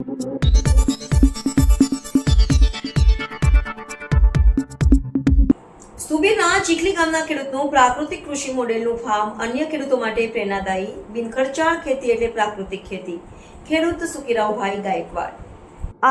સુબીરના ચીખલી ગામના ખેડૂતનું પ્રાકૃતિક કૃષિ મોડેલનું ફાર્મ અન્ય ખેડૂતો માટે પ્રેરણાદાયી. બિનખર્ચાળ ખેતી એટલે પ્રાકૃતિક ખેતી. ખેડૂત સુકીરાવભાઈ ગાયકવાડ.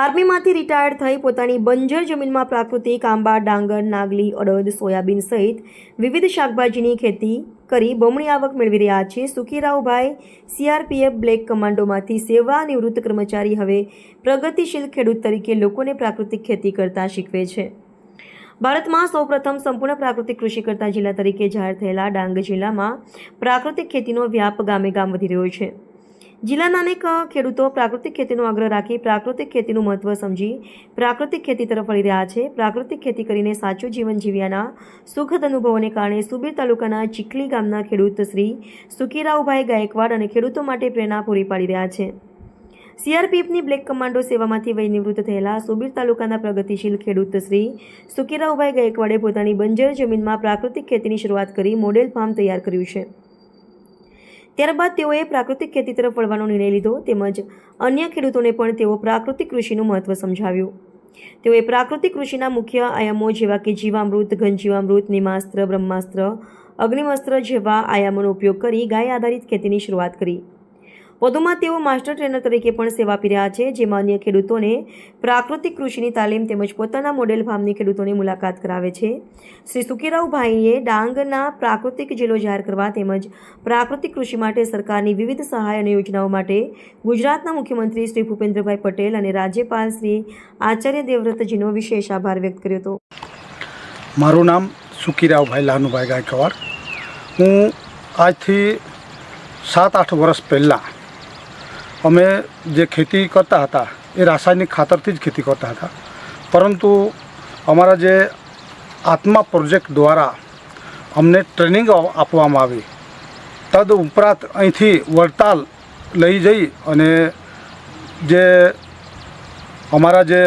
આર્મીમાંથી રિટાયર્ડ થઈ પોતાની બંજર જમીનમાં પ્રાકૃતિક આંબા, ડાંગર, નાગલી, અડદ, સોયાબીન સહિત વિવિધ શાકભાજીની ખેતી કરી બમણી આવક મેળવી રહ્યા છે. સુકીરાવભાઈ સીઆરપીએફ બ્લેક કમાન્ડોમાંથી સેવા નિવૃત્ત કર્મચારી હવે પ્રગતિશીલ ખેડૂત તરીકે લોકોને પ્રાકૃતિક ખેતી કરતા શીખવે છે. ભારતમાં સૌપ્રથમ સંપૂર્ણ પ્રાકૃતિક કૃષિ કરતા જિલ્લા તરીકે જાહેર થયેલા ડાંગ જિલ્લામાં પ્રાકૃતિક ખેતીનો વ્યાપ ગામે ગામ વધી રહ્યો છે. જિલ્લાના અનેક ખેડૂતો પ્રાકૃતિક ખેતીનો આગ્રહ રાખી પ્રાકૃતિક ખેતીનું મહત્વ સમજી પ્રાકૃતિક ખેતી તરફ વળી રહ્યા છે. પ્રાકૃતિક ખેતી કરીને સાચું જીવન જીવ્યાના સુખદ અનુભવોને કારણે સુબીર તાલુકાના ચીખલી ગામના ખેડૂત શ્રી સુકીરાવભાઈ ગાયકવાડ અને ખેડૂતો માટે પ્રેરણા પૂરી પાડી રહ્યા છે. સીઆરપીએફની બ્લેક કમાન્ડો સેવામાંથી વય નિવૃત્ત થયેલા સુબીર તાલુકાના પ્રગતિશીલ ખેડૂત શ્રી સુકીરાવભાઈ ગાયકવાડે પોતાની બંજર જમીનમાં પ્રાકૃતિક ખેતીની શરૂઆત કરી મોડેલ ફાર્મ તૈયાર કર્યું છે. ત્યારબાદ તેઓએ પ્રાકૃતિક ખેતી તરફ વળવાનો નિર્ણય લીધો તેમજ અન્ય ખેડૂતોને પણ તેઓ પ્રાકૃતિક કૃષિનું મહત્વ સમજાવ્યું. તેઓએ પ્રાકૃતિક કૃષિના મુખ્ય આયામો જેવા કે જીવામૃત, ઘનજીવામૃત, નિમાસ્ત્ર, બ્રહ્માસ્ત્ર, અગ્નિમસ્ત્ર જેવા આયામોનો ઉપયોગ કરી ગાય આધારિત ખેતીની શરૂઆત કરી. વધુમાં તેઓ માસ્ટર ટ્રેનર તરીકે પણ સેવા આપી રહ્યા છે, જેમાં અન્ય ખેડૂતોને પ્રાકૃતિક કૃષિની તાલીમ તેમજ પોતાના મોડેલ ફાર્મની ખેડૂતોની મુલાકાત કરાવે છે. શ્રી સુકીરાવભાઈએ ડાંગના પ્રાકૃતિક જિલ્લો જાહેર કરવા તેમજ પ્રાકૃતિક કૃષિ માટે સરકારની વિવિધ સહાય અને યોજનાઓ માટે ગુજરાતના મુખ્યમંત્રી શ્રી ભૂપેન્દ્રભાઈ પટેલ અને રાજ્યપાલ શ્રી આચાર્ય દેવવ્રતજીનો વિશેષ આભાર વ્યક્ત કર્યો હતો. મારું નામ સુકીરાવભાઈ લાનુભાઈ ગાયકવાડ. હું આજથી 7-8 વર્ષ પહેલાં અમે જે ખેતી કરતા હતા એ રાસાયણિક ખાતરથી જ ખેતી કરતા હતા, પરંતુ અમારા જે આત્મા પ્રોજેક્ટ દ્વારા અમને ટ્રેનિંગ આપવામાં આવી. તદ ઉપરાંત અહીંથી વડતાલ લઈ જઈ અને જે અમારા જે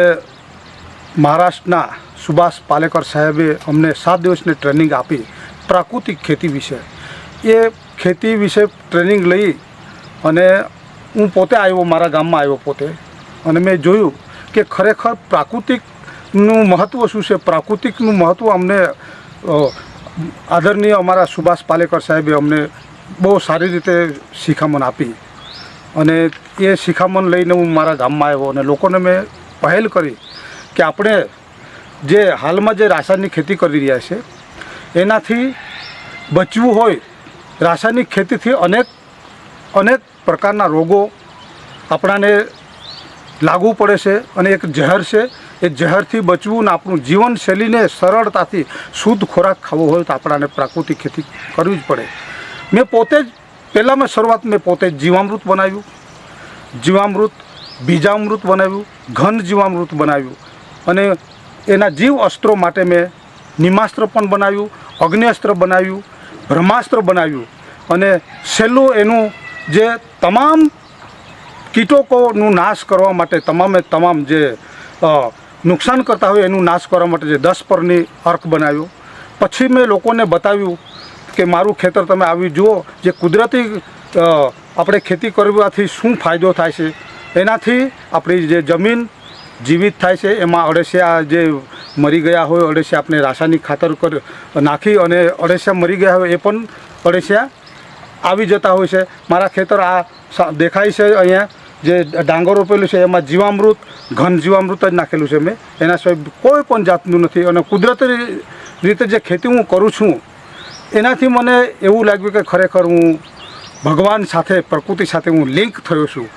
મહારાષ્ટ્રના સુભાષ પાલેકર સાહેબે અમને 7 દિવસની ટ્રેનિંગ આપી પ્રાકૃતિક ખેતી વિશે. એ ખેતી વિશે ટ્રેનિંગ લઈ અને હું પોતે આવ્યો, મારા ગામમાં આવ્યો પોતે, અને મેં જોયું કે ખરેખર પ્રાકૃતિકનું મહત્ત્વ શું છે. પ્રાકૃતિકનું મહત્ત્વ અમને આદરણીય અમારા સુભાષ પાલેકર સાહેબે અમને બહુ સારી રીતે શિખામણ આપી, અને એ શિખામણ લઈને હું મારા ગામમાં આવ્યો અને લોકોને મેં પહેલ કરી કે આપણે જે હાલમાં જે રાસાયણિક ખેતી કરી રહ્યા છે એનાથી બચવું હોય. રાસાયણિક ખેતીથી અનેક પ્રકારના રોગો આપણાને લાગુ પડે છે અને એક ઝેર છે. એ ઝેરથી બચવું ને આપણું જીવનશૈલીને સરળતાથી શુદ્ધ ખોરાક ખાવો હોય તો આપણાને પ્રાકૃતિક ખેતી કરવી જ પડે. મેં પોતે જ પહેલાં શરૂઆત મેં પોતે જ જીવામૃત બનાવ્યું, જીવામૃત, બીજામૃત બનાવ્યું, ઘન જીવામૃત બનાવ્યું, અને એના જીવ અસ્ત્રો માટે મેં નિમાસ્ત્ર પણ બનાવ્યું, અગ્નિઅસ્ત્ર બનાવ્યું, બ્રહ્માસ્ત્ર બનાવ્યું, અને છેલ્લું એનું જે તમામ કીટકોનો નાશ કરવા માટે તમામ જે નુકસાન કરતા હોય એનું નાશ કરવા માટે જે 10 પરની અર્ક બનાવ્યો. પછી મેં લોકોને બતાવ્યું કે મારું ખેતર તમે આવી જુઓ, જે કુદરતી આપણે ખેતી કરવાથી શું ફાયદો થાય છે. એનાથી આપણી જે જમીન જીવિત થાય છે, એમાં અળસિયા જે મરી ગયા હોય, અળસિયા આપણે રાસાયણિક ખાતર નાખી અને અળસિયા મરી ગયા હોય એ પણ અળસિયા આવી જતા હોય છે. મારા ખેતર આ દેખાય છે અહીંયા જે ડાંગર રોપેલું છે એમાં જીવામૃત, ઘન જીવામૃત જ નાખેલું છે મેં. એના સિવાય કોઈ પણ જાતનું નથી. અને કુદરતી રીતે જે ખેતી હું કરું છું એનાથી મને એવું લાગ્યું કે ખરેખર હું ભગવાન સાથે, પ્રકૃતિ સાથે હું લિંક થયો છું,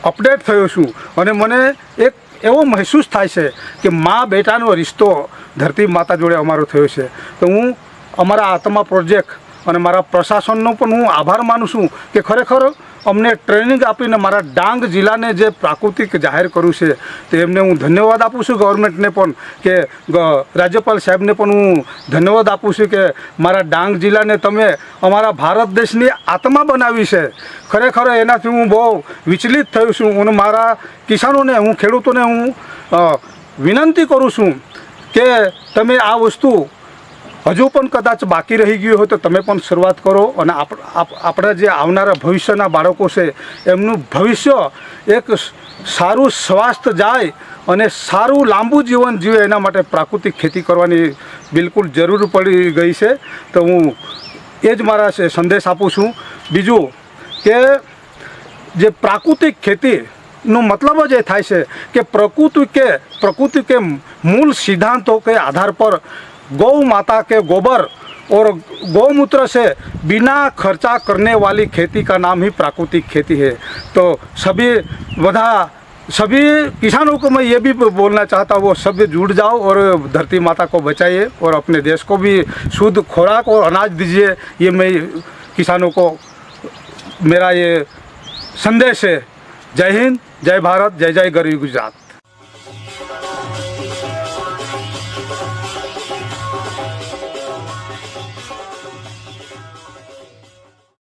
અપડેટ થયો છું, અને મને એક એવો મહેસૂસ થાય છે કે મા બેટાનો રિશ્તો ધરતી માતા જોડે અમારો થયો છે. તો હું અમારા આત્મા પ્રોજેક્ટ અને મારા પ્રશાસનનો પણ હું આભાર માનું છું કે ખરેખર અમને ટ્રેનિંગ આપીને મારા ડાંગ જિલ્લાને જે પ્રાકૃતિક જાહેર કર્યું છે તો એમને હું ધન્યવાદ આપું છું. ગવર્મેન્ટને પણ, કે રાજ્યપાલ સાહેબને પણ હું ધન્યવાદ આપું છું કે મારા ડાંગ જિલ્લાને તમે અમારા ભારત દેશની આત્મા બનાવી છે. ખરેખર એનાથી હું બહુ વિચલિત થયો છું. અને મારા કિસાનોને, હું ખેડૂતોને હું વિનંતી કરું છું કે તમે આ વસ્તુ હજુ પણ કદાચ બાકી રહી ગયું હોય તો તમે પણ શરૂઆત કરો અને આપણા જે આવનારા ભવિષ્યના બાળકો છે એમનું ભવિષ્ય એક સારું સ્વાસ્થ્ય જાય અને સારું લાંબુ જીવન જીવે એના માટે પ્રાકૃતિક ખેતી કરવાની બિલકુલ જરૂર પડી ગઈ છે. તો હું એ જ મારા સંદેશ આપું છું. બીજું કે જે પ્રાકૃતિક ખેતીનો મતલબ જ એ થાય છે કે प्रकृति के मूल सिद्धांतों के आधार पर गौ माता के गोबर और गौमूत्र से बिना खर्चा करने वाली खेती का नाम ही प्राकृतिक खेती है. तो सभी किसानों को मैं ये भी बोलना चाहता हूँ वो सब जुड़ जाओ और धरती माता को बचाइए और अपने देश को भी शुद्ध खुराक और अनाज दीजिए. ये मैं किसानों को मेरा ये संदेश है. जय हिंद, जय भारत, जय जय गरीब गुजरात.